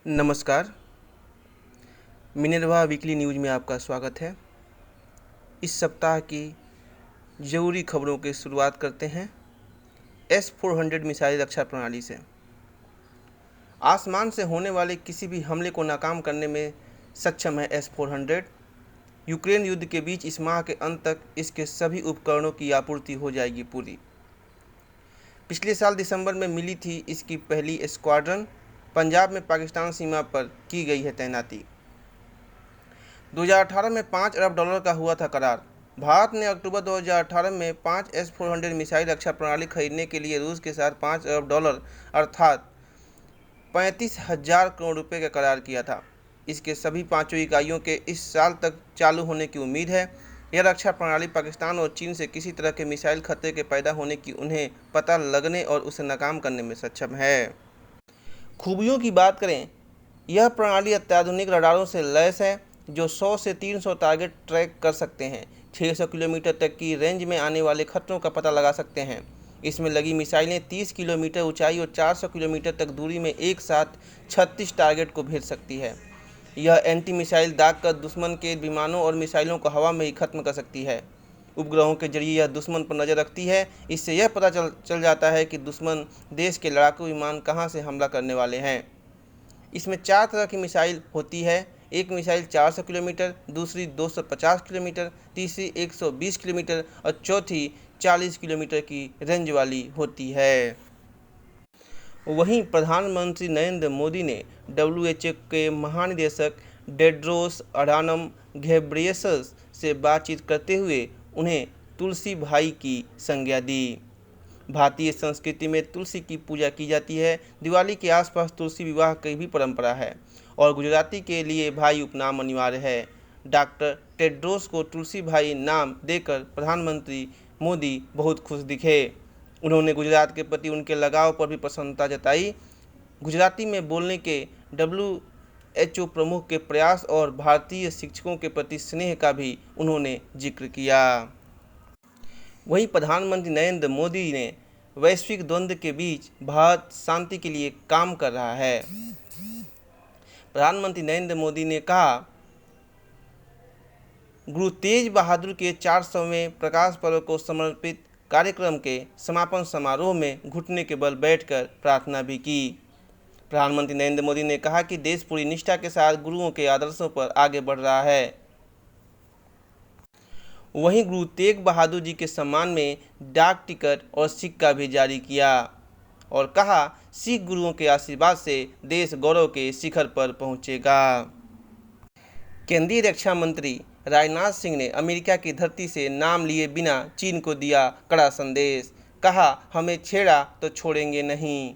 नमस्कार। Minerva weekly news में आपका स्वागत है। इस सप्ताह की ज़रूरी खबरों की शुरुआत करते हैं S-400 मिसाइल रक्षा प्रणाली से। आसमान से होने वाले किसी भी हमले को नाकाम करने में सक्षम है S-400। यूक्रेन युद्ध के बीच इस माह के अंत तक इसके सभी उपकरणों की आपूर्ति हो जाएगी पूरी। पिछले साल दिसंबर में मिली थी इसकी पहली स्क्वाड्रन। पंजाब में पाकिस्तान सीमा पर की गई है तैनाती। 2018 में $5 अरब का हुआ था करार। भारत ने अक्टूबर 2018 में 5 S-400 मिसाइल रक्षा प्रणाली खरीदने के लिए रूस के साथ $5 अरब अर्थात 35,000 करोड़ रुपए का करार किया था। इसके सभी पांचों इकाइयों के इस साल तक चालू होने की उम्मीद है। यह रक्षा प्रणाली पाकिस्तान और चीन से किसी तरह के मिसाइल खतरे के पैदा होने की उन्हें पता लगने और उसे नाकाम करने में सक्षम है। खूबियों की बात करें, यह प्रणाली अत्याधुनिक रडारों से लैस है जो 100 से 300 टारगेट ट्रैक कर सकते हैं। 600 किलोमीटर तक की रेंज में आने वाले खतरों का पता लगा सकते हैं। इसमें लगी मिसाइलें 30 किलोमीटर ऊंचाई और 400 किलोमीटर तक दूरी में एक साथ 36 टारगेट को भेज सकती है। यह एंटी मिसाइल दाग कर दुश्मन के विमानों और मिसाइलों को हवा में ही खत्म कर सकती है। उपग्रहों के जरिए यह दुश्मन पर नज़र रखती है। इससे यह पता चल जाता है कि दुश्मन देश के लड़ाकू विमान कहां से हमला करने वाले हैं। इसमें 4 तरह की मिसाइल होती है। एक मिसाइल 400 किलोमीटर, दूसरी 250 किलोमीटर, तीसरी 120 किलोमीटर और चौथी 40 किलोमीटर की रेंज वाली होती है। वहीं प्रधानमंत्री नरेंद्र मोदी ने WHO के महानिदेशक टेड्रोस अधानम घेब्रेयेसस से बातचीत करते हुए उन्हें तुलसी भाई की संज्ञा दी। भारतीय संस्कृति में तुलसी की पूजा की जाती है। दिवाली के आसपास तुलसी विवाह की भी परंपरा है और गुजराती के लिए भाई उपनाम अनिवार्य है। डॉक्टर टेड्रोस को तुलसी भाई नाम देकर प्रधानमंत्री मोदी बहुत खुश दिखे। उन्होंने गुजरात के प्रति उनके लगाव पर भी प्रसन्नता जताई। गुजराती में बोलने के WHO प्रमुख के प्रयास और भारतीय शिक्षकों के प्रति स्नेह का भी उन्होंने जिक्र किया। वहीं प्रधानमंत्री नरेंद्र मोदी ने वैश्विक द्वंद्व के बीच भारत शांति के लिए काम कर रहा है। प्रधानमंत्री नरेंद्र मोदी ने कहा, गुरु तेज बहादुर के 400वें प्रकाश पर्व को समर्पित कार्यक्रम के समापन समारोह में घुटने के बल बैठकर प्रार्थना भी की। प्रधानमंत्री नरेंद्र मोदी ने कहा कि देश पूरी निष्ठा के साथ गुरुओं के आदर्शों पर आगे बढ़ रहा है। वहीं गुरु तेग बहादुर जी के सम्मान में डाक टिकट और सिक्का भी जारी किया और कहा, सिख गुरुओं के आशीर्वाद से देश गौरव के शिखर पर पहुंचेगा। केंद्रीय रक्षा मंत्री राजनाथ सिंह ने अमेरिका की धरती से नाम लिए बिना चीन को दिया कड़ा संदेश। कहा, हमें छेड़ा तो छोड़ेंगे नहीं।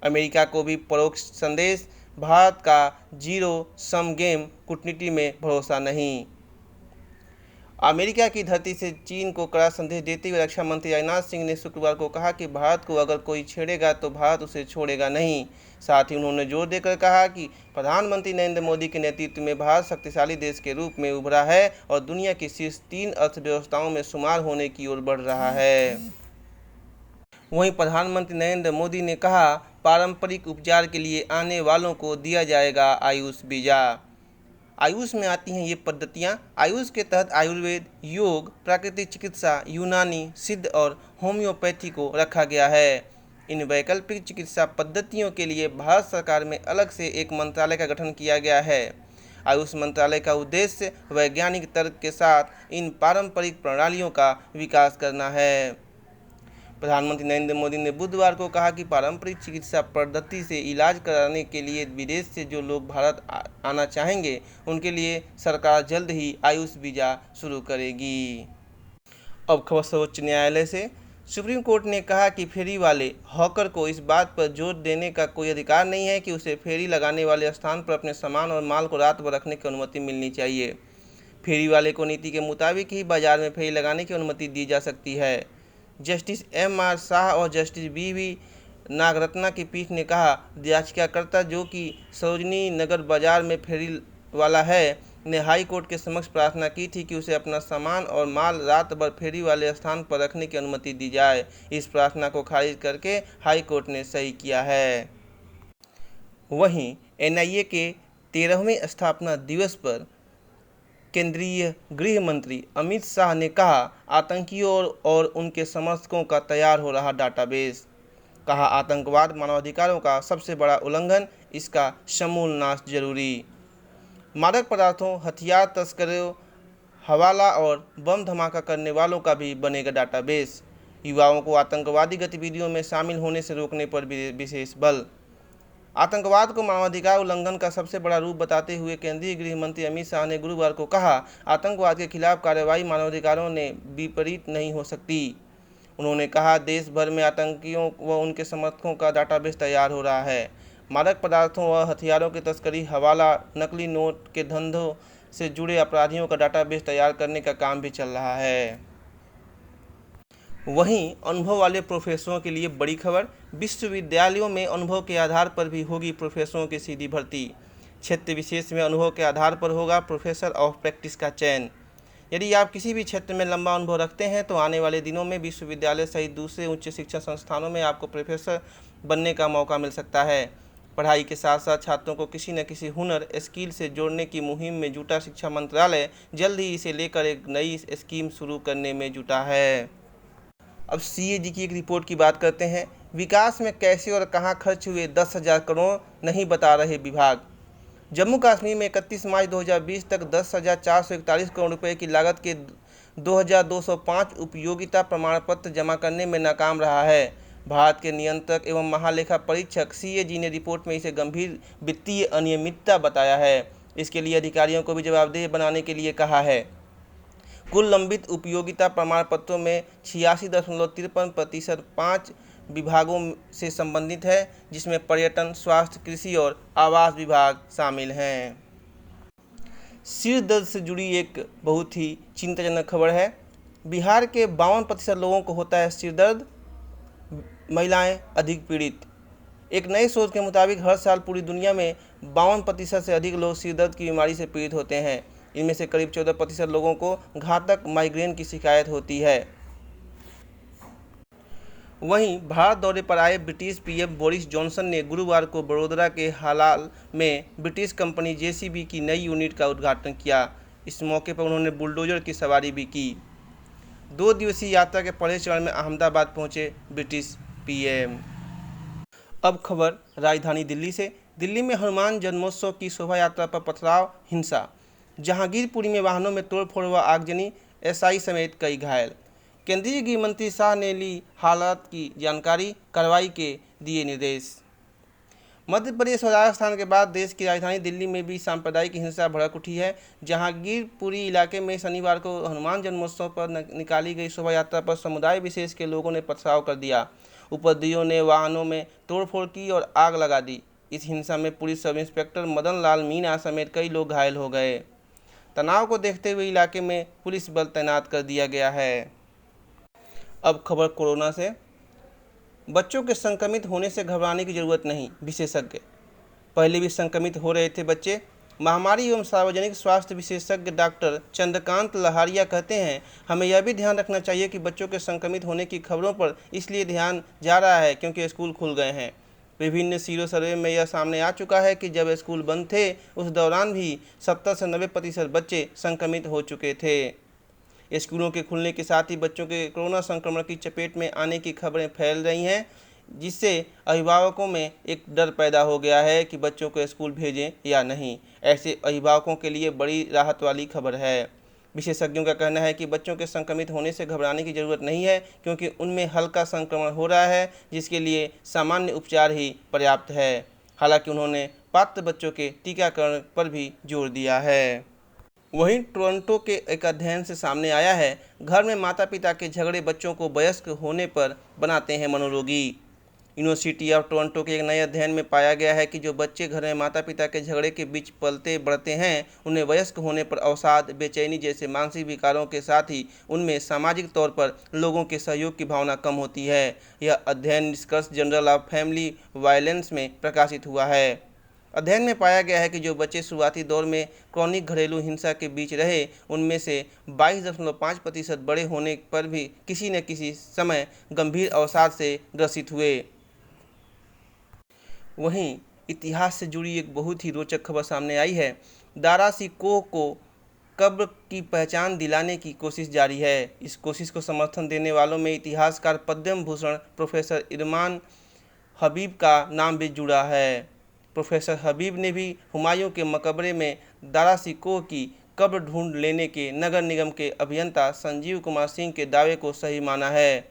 अमेरिका को भी परोक्ष संदेश, भारत का जीरो सम गेम कूटनीति में भरोसा नहीं। अमेरिका की धरती से चीन को कड़ा संदेश देते हुए रक्षा मंत्री राजनाथ सिंह ने शुक्रवार को कहा कि भारत को अगर कोई छेड़ेगा तो भारत उसे छोड़ेगा नहीं। साथ ही उन्होंने जोर देकर कहा कि प्रधानमंत्री नरेंद्र मोदी के नेतृत्व में भारत शक्तिशाली देश के रूप में उभरा है और दुनिया की शीर्ष 3 अर्थव्यवस्थाओं में शुमार होने की ओर बढ़ रहा है। वहीं प्रधानमंत्री नरेंद्र मोदी ने कहा, पारंपरिक उपचार के लिए आने वालों को दिया जाएगा आयुष वीजा। आयुष में आती हैं ये पद्धतियाँ। आयुष के तहत आयुर्वेद, योग, प्राकृतिक चिकित्सा, यूनानी, सिद्ध और होम्योपैथी को रखा गया है। इन वैकल्पिक चिकित्सा पद्धतियों के लिए भारत सरकार में अलग से एक मंत्रालय का गठन किया गया है। आयुष मंत्रालय का उद्देश्य वैज्ञानिक तर्क के साथ इन पारंपरिक प्रणालियों का विकास करना है। प्रधानमंत्री नरेंद्र मोदी ने बुधवार को कहा कि पारंपरिक चिकित्सा पद्धति से इलाज कराने के लिए विदेश से जो लोग भारत आना चाहेंगे उनके लिए सरकार जल्द ही आयुष वीजा शुरू करेगी। अब खबर सर्वोच्च न्यायालय से। सुप्रीम कोर्ट ने कहा कि फेरी वाले हॉकर को इस बात पर जोर देने का कोई अधिकार नहीं है कि उसे फेरी लगाने वाले स्थान पर अपने सामान और माल को रात भर रखने की अनुमति मिलनी चाहिए। फेरी वाले को नीति के मुताबिक ही बाजार में फेरी लगाने की अनुमति दी जा सकती है। जस्टिस MR शाह और जस्टिस BV नागरत्ना की पीठ ने कहा, याचिकाकर्ता जो कि सरोजनी नगर बाजार में फेरी वाला है ने हाई कोर्ट के समक्ष प्रार्थना की थी कि उसे अपना सामान और माल रात भर फेरी वाले स्थान पर रखने की अनुमति दी जाए। इस प्रार्थना को खारिज करके हाई कोर्ट ने सही किया है। वहीं एनआईए के 13वें स्थापना दिवस पर केंद्रीय गृह मंत्री अमित शाह ने कहा, आतंकियों और उनके समर्थकों का तैयार हो रहा डाटाबेस। कहा, आतंकवाद मानवाधिकारों का सबसे बड़ा उल्लंघन, इसका समूल नाश जरूरी। मादक पदार्थों, हथियार तस्करों, हवाला और बम धमाका करने वालों का भी बनेगा डाटाबेस। युवाओं को आतंकवादी गतिविधियों में शामिल होने से रोकने पर विशेष बल। आतंकवाद को मानवाधिकार उल्लंघन का सबसे बड़ा रूप बताते हुए केंद्रीय गृह मंत्री अमित शाह ने गुरुवार को कहा, आतंकवाद के खिलाफ कार्रवाई मानवाधिकारों ने विपरीत नहीं हो सकती। उन्होंने कहा, देश भर में आतंकियों व उनके समर्थकों का डाटाबेस तैयार हो रहा है। मादक पदार्थों व हथियारों की तस्करी, हवाला, नकली नोट के धंधों से जुड़े अपराधियों का डाटाबेस तैयार करने का काम भी चल रहा है। वहीं अनुभव वाले प्रोफेसरों के लिए बड़ी खबर, विश्वविद्यालयों में अनुभव के आधार पर भी होगी प्रोफेसरों की सीधी भर्ती। क्षेत्र विशेष में अनुभव के आधार पर होगा प्रोफेसर ऑफ प्रैक्टिस का चयन। यदि आप किसी भी क्षेत्र में लंबा अनुभव रखते हैं तो आने वाले दिनों में विश्वविद्यालय सहित दूसरे उच्च शिक्षा संस्थानों में आपको प्रोफेसर बनने का मौका मिल सकता है। पढ़ाई के साथ साथ छात्रों को किसी न किसी हुनर स्किल से जोड़ने की मुहिम में जुटा शिक्षा मंत्रालय जल्द ही इसे लेकर एक नई स्कीम शुरू करने में जुटा है। अब सीएजी की एक रिपोर्ट की बात करते हैं। विकास में कैसे और कहां खर्च हुए 10,000 करोड़ नहीं बता रहे विभाग। जम्मू कश्मीर में 31 मार्च 2020 तक 10,441 करोड़ रुपए की लागत के 2,205 उपयोगिता प्रमाण पत्र जमा करने में नाकाम रहा है। भारत के नियंत्रक एवं महालेखा परीक्षक सीएजी ने रिपोर्ट में इसे गंभीर वित्तीय अनियमितता बताया है। इसके लिए अधिकारियों को भी जवाबदेह बनाने के लिए कहा है। कुल लंबित उपयोगिता प्रमाण पत्रों में 86.53% 5 विभागों से संबंधित है, जिसमें पर्यटन, स्वास्थ्य, कृषि और आवास विभाग शामिल हैं। सिर दर्द से जुड़ी एक बहुत ही चिंताजनक खबर है। बिहार के 52% लोगों को होता है सिर दर्द, महिलाएं अधिक पीड़ित। एक नए शोध के मुताबिक हर साल पूरी दुनिया में 52% से अधिक लोग सिर दर्द की बीमारी से पीड़ित होते हैं। इनमें से करीब 14% लोगों को घातक माइग्रेन की शिकायत होती है। वहीं भारत दौरे पर आए ब्रिटिश पीएम बोरिस जॉनसन ने गुरुवार को बड़ोदरा के हालाल में ब्रिटिश कंपनी जेसीबी की नई यूनिट का उद्घाटन किया। इस मौके पर उन्होंने बुलडोजर की सवारी भी की। 2 दिवसीय यात्रा के पहले चरण में अहमदाबाद पहुंचे ब्रिटिश पीएम। अब खबर राजधानी दिल्ली से। दिल्ली में हनुमान जन्मोत्सव की शोभा यात्रा पर पथराव, हिंसा। जहांगीरपुरी में वाहनों में तोड़फोड़ व आगजनी, एसआई समेत कई घायल। केंद्रीय गृह मंत्री शाह ने ली हालात की जानकारी, कार्रवाई के दिए निर्देश। मध्य प्रदेश और राजस्थान के बाद देश की राजधानी दिल्ली में भी सांप्रदायिक हिंसा भड़क उठी है। जहांगीरपुरी इलाके में शनिवार को हनुमान जन्मोत्सव पर निकाली गई शोभा यात्रा पर समुदाय विशेष के लोगों ने पथराव कर दिया। उपद्रवियों ने वाहनों में तोड़फोड़ की और आग लगा दी। इस हिंसा में police sub inspector Madan Lal Meena समेत कई लोग घायल हो गए। तनाव को देखते हुए इलाके में पुलिस बल तैनात कर दिया गया है। अब खबर कोरोना से। बच्चों के संक्रमित होने से घबराने की जरूरत नहीं, विशेषज्ञ। पहले भी संक्रमित हो रहे थे बच्चे। महामारी एवं सार्वजनिक स्वास्थ्य विशेषज्ञ डॉक्टर चंद्रकांत लहारिया कहते हैं, हमें यह भी ध्यान रखना चाहिए कि बच्चों के संक्रमित होने की खबरों पर इसलिए ध्यान जा रहा है क्योंकि स्कूल खुल गए हैं। विभिन्न सीरो सर्वे में यह सामने आ चुका है कि जब स्कूल बंद थे उस दौरान भी 70 से 90% बच्चे संक्रमित हो चुके थे। स्कूलों के खुलने के साथ ही बच्चों के कोरोना संक्रमण की चपेट में आने की खबरें फैल रही हैं, जिससे अभिभावकों में एक डर पैदा हो गया है कि बच्चों को स्कूल भेजें या नहीं। ऐसे अभिभावकों के लिए बड़ी राहत वाली खबर है। विशेषज्ञों का कहना है कि बच्चों के संक्रमित होने से घबराने की जरूरत नहीं है क्योंकि उनमें हल्का संक्रमण हो रहा है, जिसके लिए सामान्य उपचार ही पर्याप्त है। हालांकि उन्होंने पात्र बच्चों के टीकाकरण पर भी जोर दिया है। वहीं टोरंटो के एक अध्ययन से सामने आया है, घर में माता पिता के झगड़े बच्चों को वयस्क होने पर बनाते हैं मनोरोगी। यूनिवर्सिटी ऑफ टोरंटो के एक नए अध्ययन में पाया गया है कि जो बच्चे घर में माता पिता के झगड़े के बीच पलते बढ़ते हैं, उन्हें वयस्क होने पर अवसाद, बेचैनी जैसे मानसिक विकारों के साथ ही उनमें सामाजिक तौर पर लोगों के सहयोग की भावना कम होती है। यह अध्ययन निष्कर्ष जर्नल ऑफ फैमिली वायलेंस में प्रकाशित हुआ है। अध्ययन में पाया गया है कि जो बच्चे शुरुआती दौर में क्रॉनिक घरेलू हिंसा के बीच रहे, उनमें से 22.5% बड़े होने पर भी किसी न किसी समय गंभीर अवसाद से ग्रसित हुए। वहीं इतिहास से जुड़ी एक बहुत ही रोचक खबर सामने आई है। दारा सिकोह को कब्र की पहचान दिलाने की कोशिश जारी है। इस कोशिश को समर्थन देने वालों में इतिहासकार पद्म भूषण प्रोफेसर इरमान हबीब का नाम भी जुड़ा है। प्रोफेसर हबीब ने भी हुमायूं के मकबरे में दारा सिकोह की कब्र ढूंढ लेने के नगर निगम के अभियंता संजीव कुमार सिंह के दावे को सही माना है।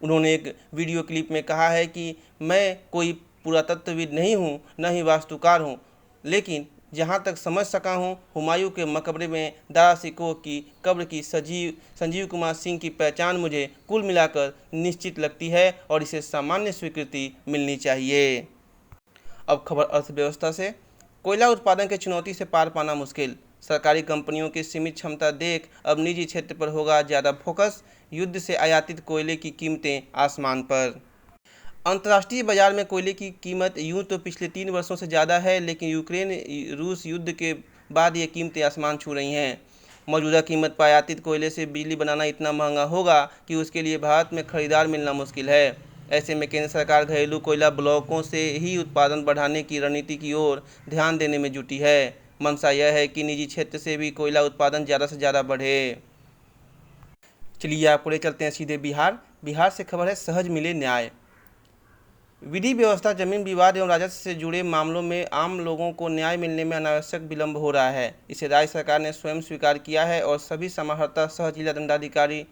उन्होंने एक वीडियो क्लिप में कहा है कि मैं कोई पुरातत्वविद नहीं हूँ, न ही वास्तुकार हूँ, लेकिन जहाँ तक समझ सका हूँ हुमायूं के मकबरे में दारा सिकोह की कब्र की संजीव कुमार सिंह की पहचान मुझे कुल मिलाकर निश्चित लगती है और इसे सामान्य स्वीकृति मिलनी चाहिए। अब खबर अर्थव्यवस्था से। कोयला उत्पादन की चुनौती से पार पाना मुश्किल। सरकारी कंपनियों की सीमित क्षमता देख अब निजी क्षेत्र पर होगा ज़्यादा फोकस। युद्ध से आयातित कोयले की कीमतें आसमान पर। अंतर्राष्ट्रीय बाजार में कोयले की कीमत यूं तो पिछले 3 वर्षों से ज़्यादा है, लेकिन यूक्रेन रूस युद्ध के बाद ये कीमतें आसमान छू रही हैं। मौजूदा कीमत पर आयातित कोयले से बिजली बनाना इतना महंगा होगा कि उसके लिए भारत में खरीदार मिलना मुश्किल है। ऐसे में केंद्र सरकार घरेलू कोयला ब्लॉकों से ही उत्पादन बढ़ाने की रणनीति की ओर ध्यान देने में जुटी है। मंशा यह है कि निजी क्षेत्र से भी कोयला उत्पादन ज़्यादा से ज़्यादा बढ़े। चलिए आपको ले चलते हैं सीधे बिहार। बिहार से खबर है सहज मिले न्याय। विधि व्यवस्था, जमीन विवाद एवं राजस्व से जुड़े मामलों में आम लोगों को न्याय मिलने में अनावश्यक विलंब हो रहा है। इसे राज्य सरकार ने स्वयं स्वीकार किया है और सभी समाहर्ता, सह जिला दंडाधिकारी,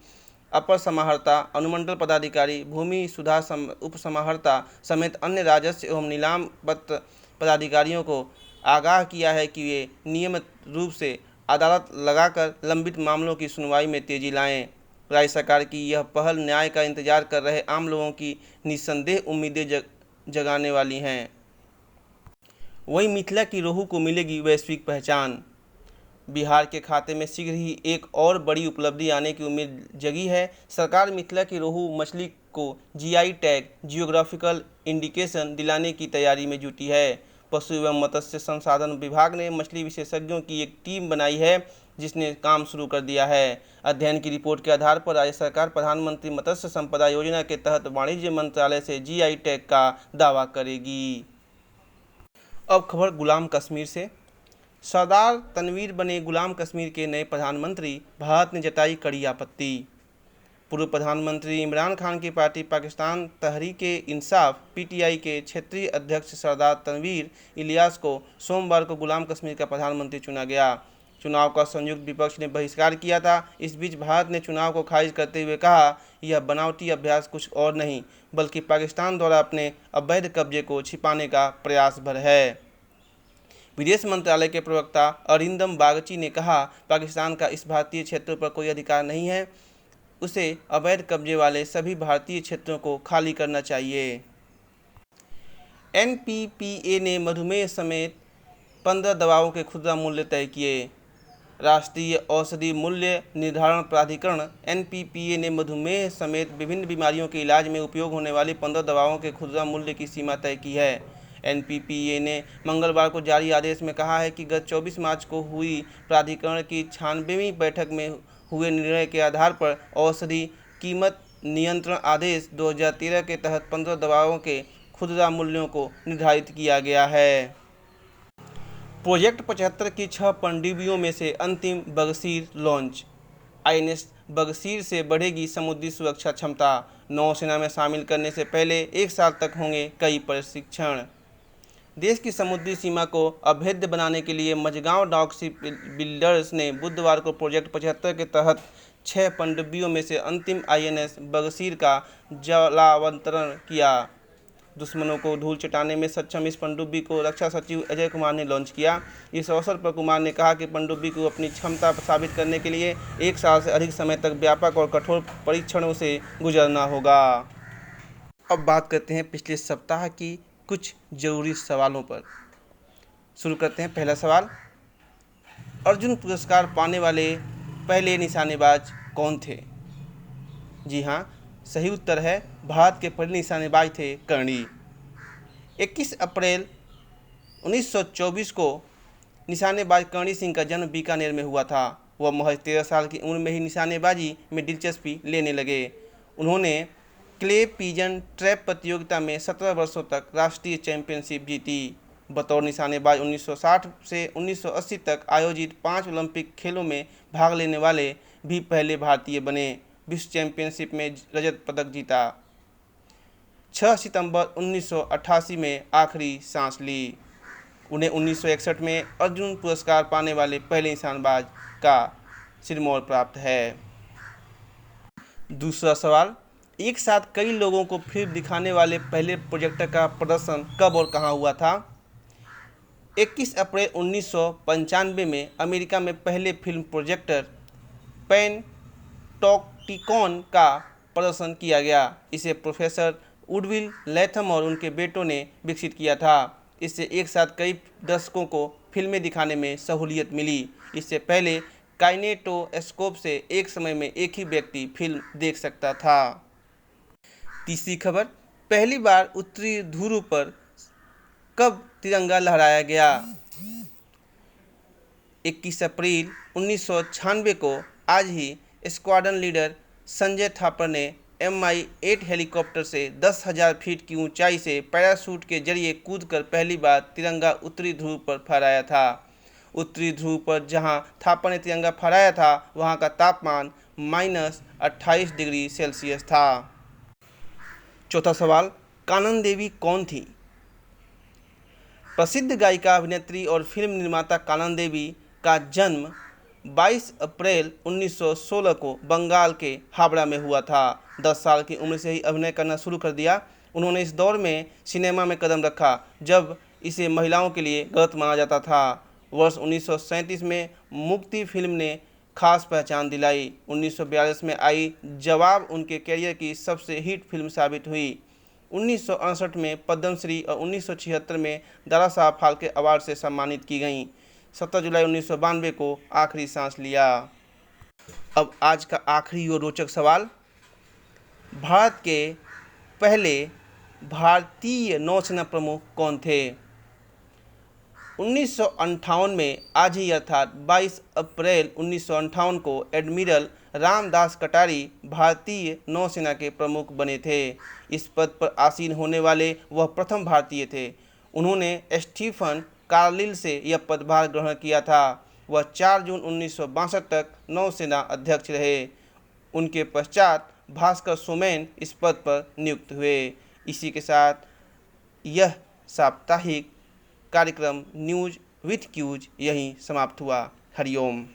अपर समाहर्ता, अनुमंडल पदाधिकारी, भूमि सुधार उप समाहर्ता समेत अन्य राजस्व एवं नीलाम पदाधिकारियों को आगाह किया है कि वे नियमित रूप से अदालत लगाकर लंबित मामलों की सुनवाई में तेजी लाएं। राज्य सरकार की यह पहल न्याय का इंतजार कर रहे आम लोगों की निस्संदेह उम्मीदें जगाने वाली हैं। वहीं मिथिला की रोहू को मिलेगी वैश्विक पहचान। बिहार के खाते में शीघ्र ही एक और बड़ी उपलब्धि आने की उम्मीद जगी है। सरकार मिथिला की रोहू मछली को जीआई टैग, जियोग्राफिकल इंडिकेशन दिलाने की तैयारी में जुटी है। पशु एवं मत्स्य संसाधन विभाग ने मछली विशेषज्ञों की एक टीम बनाई है जिसने काम शुरू कर दिया है। अध्ययन की रिपोर्ट के आधार पर राज्य सरकार प्रधानमंत्री मत्स्य संपदा योजना के तहत वाणिज्य मंत्रालय से जीआई टैग का दावा करेगी। अब खबर गुलाम कश्मीर से। सरदार तनवीर बने गुलाम कश्मीर के नए प्रधानमंत्री, भारत ने जताई कड़ी आपत्ति। पूर्व प्रधानमंत्री इमरान खान की पार्टी पाकिस्तान तहरीक-ए-इंसाफ पीटीआई के क्षेत्रीय अध्यक्ष सरदार तनवीर इलियास को सोमवार को गुलाम कश्मीर का प्रधानमंत्री चुना गया। चुनाव का संयुक्त विपक्ष ने बहिष्कार किया था। इस बीच भारत ने चुनाव को खारिज करते हुए कहा, यह बनावटी अभ्यास कुछ और नहीं बल्कि पाकिस्तान द्वारा अपने अवैध कब्जे को छिपाने का प्रयास भर है। विदेश मंत्रालय के प्रवक्ता अरिंदम बागची ने कहा, पाकिस्तान का इस भारतीय क्षेत्रों पर कोई अधिकार नहीं है, उसे अवैध कब्जे वाले सभी भारतीय क्षेत्रों को खाली करना चाहिए। एनपीपीए ने मधुमेह समेत 15 दवाओं के खुदरा मूल्य तय किए। राष्ट्रीय औषधि मूल्य निर्धारण प्राधिकरण एनपीपीए ने मधुमेह समेत विभिन्न बीमारियों के इलाज में उपयोग होने वाली 15 दवाओं के खुदरा मूल्य की सीमा तय की है। एनपीपीए ने मंगलवार को जारी आदेश में कहा है कि गत 24 मार्च को हुई प्राधिकरण की 96वीं बैठक में हुए निर्णय के आधार पर औषधि कीमत नियंत्रण आदेश 2013 के तहत 15 दवाओं के खुदरा मूल्यों को निर्धारित किया गया है। प्रोजेक्ट 75 की 6 पनडुब्बियों में से अंतिम बगसीर लॉन्च। आईएनएस बगसीर से बढ़ेगी समुद्री सुरक्षा क्षमता। नौसेना में शामिल करने से पहले 1 साल तक होंगे कई प्रशिक्षण। देश की समुद्री सीमा को अभेद्य बनाने के लिए मझगांव डॉक शिप बिल्डर्स ने बुधवार को प्रोजेक्ट 75 के तहत 6 पनडुब्बियों में से अंतिम आईएनएस बगसीर का जलावतरण किया। दुश्मनों को धूल चटाने में सक्षम इस पनडुब्बी को रक्षा सचिव अजय कुमार ने लॉन्च किया। इस अवसर पर कुमार ने कहा कि पनडुब्बी को अपनी क्षमता साबित करने के लिए 1 साल से अधिक समय तक व्यापक और कठोर परीक्षणों से गुजरना होगा। अब बात करते हैं पिछले सप्ताह की कुछ जरूरी सवालों पर। शुरू करते हैं। पहला सवाल, अर्जुन पुरस्कार पाने वाले पहले निशानेबाज कौन थे? जी हाँ, सही उत्तर है भारत के पहले निशानेबाज थे कर्णी। 21 अप्रैल 1924 को निशानेबाज कर्णी सिंह का जन्म बीकानेर में हुआ था। वह महज 13 साल की उम्र में ही निशानेबाजी में दिलचस्पी लेने लगे। उन्होंने क्ले पिजन ट्रैप प्रतियोगिता में 17 वर्षों तक राष्ट्रीय चैंपियनशिप जीती। बतौर निशानेबाज 1960 से 1980 तक आयोजित 5 ओलंपिक खेलों में भाग लेने वाले भी पहले भारतीय बने। विश्व चैंपियनशिप में रजत पदक जीता। 6 सितंबर 1988 में आखिरी सांस ली। उन्हें 1961 में अर्जुन पुरस्कार पाने वाले पहले निशानेबाज का सिरमौर प्राप्त है। दूसरा सवाल, एक साथ कई लोगों को फिल्म दिखाने वाले पहले प्रोजेक्टर का प्रदर्शन कब और कहां हुआ था? 21 अप्रैल 1995 में अमेरिका में पहले फिल्म प्रोजेक्टर पैनटॉप्टिकॉन का प्रदर्शन किया गया। इसे प्रोफेसर वुडविल लैथम और उनके बेटों ने विकसित किया था। इससे एक साथ कई दर्शकों को फिल्में दिखाने में सहूलियत मिली। इससे पहले काइनेटोस्कोप से एक समय में एक ही व्यक्ति फिल्म देख सकता था। तीसरी खबर, पहली बार उत्तरी ध्रुव पर कब तिरंगा लहराया गया? 21 अप्रैल 1996 को आज ही स्क्वाड्रन लीडर संजय थापर ने MI-8 हेलीकॉप्टर से 10,000 फीट की ऊंचाई से पैराशूट के जरिए कूदकर पहली बार तिरंगा उत्तरी ध्रुव पर फहराया था। उत्तरी ध्रुव पर जहां थापर ने तिरंगा फहराया था वहां का तापमान -28 डिग्री सेल्सियस था। चौथा सवाल, कानन देवी कौन थी? प्रसिद्ध गायिका, अभिनेत्री और फिल्म निर्माता कानन देवी का जन्म 22 अप्रैल 1916 को बंगाल के हावड़ा में हुआ था। 10 साल की उम्र से ही अभिनय करना शुरू कर दिया। उन्होंने इस दौर में सिनेमा में कदम रखा जब इसे महिलाओं के लिए गलत माना जाता था। वर्ष 1937 में मुक्ति फिल्म ने खास पहचान दिलाई। 1942 में आई जवाब उनके करियर की सबसे हिट फिल्म साबित हुई। 1968 में पद्मश्री और 1976 में दादा साहब फाल्के अवार्ड से सम्मानित की गईं। 17 जुलाई 1992 को आखिरी सांस लिया। अब आज का आखिरी और रोचक सवाल, भारत के पहले भारतीय नौसेना प्रमुख कौन थे? 1958 में आज ही अर्थात 22 अप्रैल 1958 को एडमिरल रामदास कटारी भारतीय नौसेना के प्रमुख बने थे। इस पद पर आसीन होने वाले वह प्रथम भारतीय थे। उन्होंने स्टीफन कार्लिल से यह पदभार ग्रहण किया था। वह 4 जून 1962 तक नौसेना अध्यक्ष रहे। उनके पश्चात भास्कर सोमेन इस पद पर नियुक्त हुए। इसी के साथ यह साप्ताहिक कार्यक्रम न्यूज विथ क्यूज यहीं समाप्त हुआ। हरिओम।